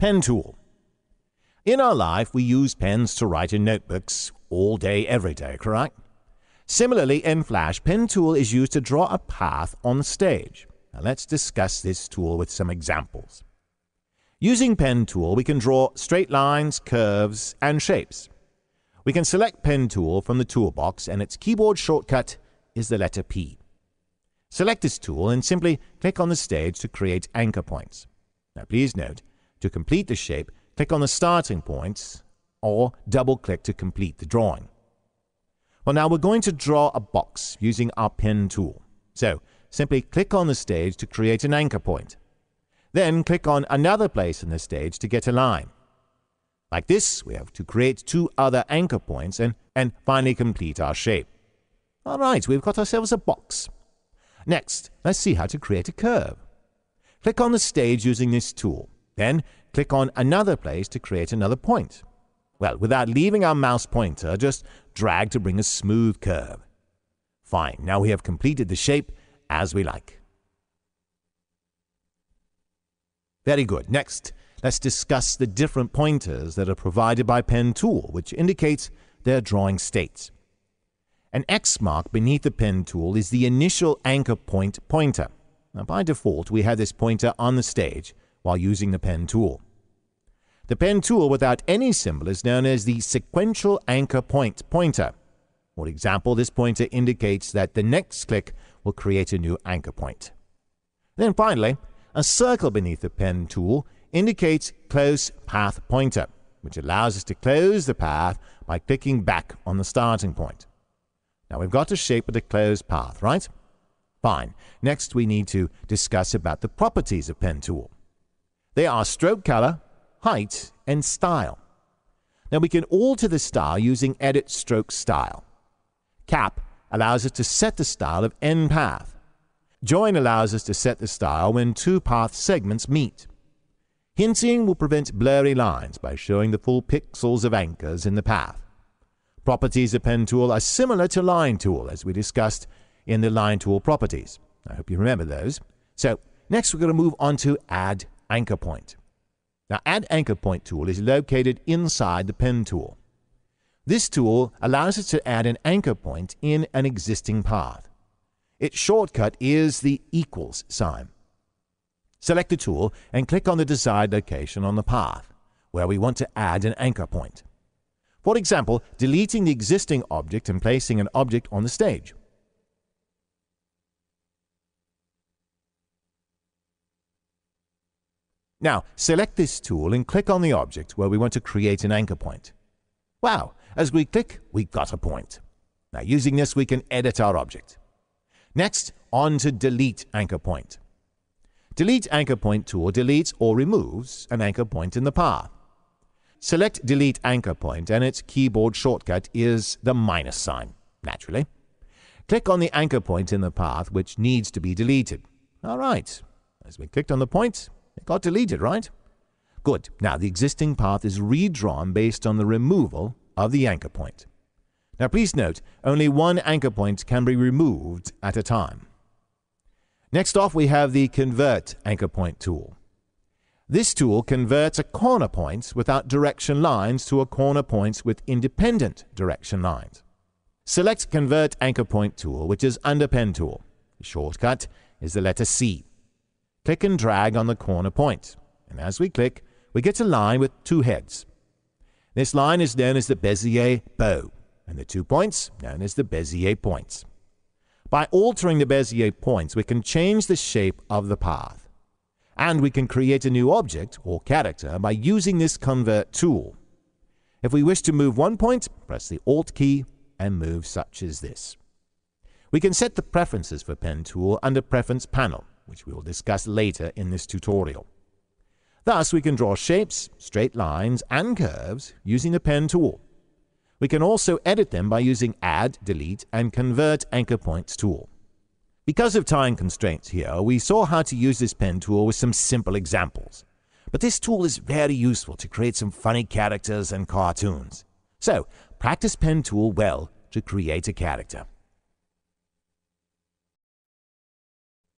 pen tool. In our life, we use pens to write in notebooks all day, every day, correct? Similarly, in Flash, pen tool is used to draw a path on the stage. Now let's discuss this tool with some examples. Using pen tool, we can draw straight lines, curves, and shapes. We can select pen tool from the toolbox, and its keyboard shortcut is the letter P. Select this tool and simply click on the stage to create anchor points. Now please note, to complete the shape, click on the starting points or double-click to complete the drawing. Well, now we're going to draw a box using our pen tool. So simply click on the stage to create an anchor point. Then click on another place in the stage to get a line. Like this, we have to create 2 other anchor points and finally complete our shape. All right, we've got ourselves a box. Next, let's see how to create a curve. Click on the stage using this tool. Then click on another place to create another point. Well, without leaving our mouse pointer, just drag to bring a smooth curve. Fine, now we have completed the shape as we like. Very good. Next, let's discuss the different pointers that are provided by pen tool, which indicates their drawing states. An X mark beneath the pen tool is the initial anchor point pointer. Now, by default, we have this pointer on the stage while using the pen tool. The pen tool without any symbol is known as the sequential anchor point pointer. For example, this pointer indicates that the next click will create a new anchor point. Then finally, a circle beneath the pen tool indicates close path pointer, which allows us to close the path by clicking back on the starting point. Now we've got a shape with a closed path, right? Fine. Next we need to discuss about the properties of pen tool. They are stroke color, height, and style. Now we can alter the style using Edit Stroke Style. Cap allows us to set the style of end path. Join allows us to set the style when 2 path segments meet. Hinting will prevent blurry lines by showing the full pixels of anchors in the path. Properties of pen tool are similar to line tool, as we discussed in the line tool properties. I hope you remember those. So next we're going to move on to Add Anchor Point. Now, Add Anchor Point tool is located inside the pen tool. This tool allows us to add an anchor point in an existing path. Its shortcut is the equals sign. Select the tool and click on the desired location on the path where we want to add an anchor point. For example, deleting the existing object and placing an object on the stage. Now, select this tool and click on the object where we want to create an anchor point. Wow, as we click, we got a point. Now, using this, we can edit our object. Next, on to Delete Anchor Point. Delete Anchor Point tool deletes or removes an anchor point in the path. Select Delete Anchor Point and its keyboard shortcut is the minus sign, naturally. Click on the anchor point in the path which needs to be deleted. All right, as we clicked on the point, it got deleted, right? Good. Now the existing path is redrawn based on the removal of the anchor point. Now please note, only one anchor point can be removed at a time. Next off, we have the Convert Anchor Point tool. This tool converts a corner point without direction lines to a corner point with independent direction lines. Select Convert Anchor Point tool, which is under Pen tool. The shortcut is the letter C. Click and drag on the corner point, and as we click, we get a line with 2 heads. This line is known as the Bezier bow, and the 2 points known as the Bezier points. By altering the Bezier points, we can change the shape of the path. And we can create a new object or character by using this Convert tool. If we wish to move one point, press the Alt key and move such as this. We can set the preferences for Pen tool under Preference panel, which we will discuss later in this tutorial. Thus, we can draw shapes, straight lines, and curves using the Pen tool. We can also edit them by using Add, Delete, and Convert Anchor Points tool. Because of time constraints here, we saw how to use this pen tool with some simple examples. But this tool is very useful to create some funny characters and cartoons. So, practice pen tool well to create a character.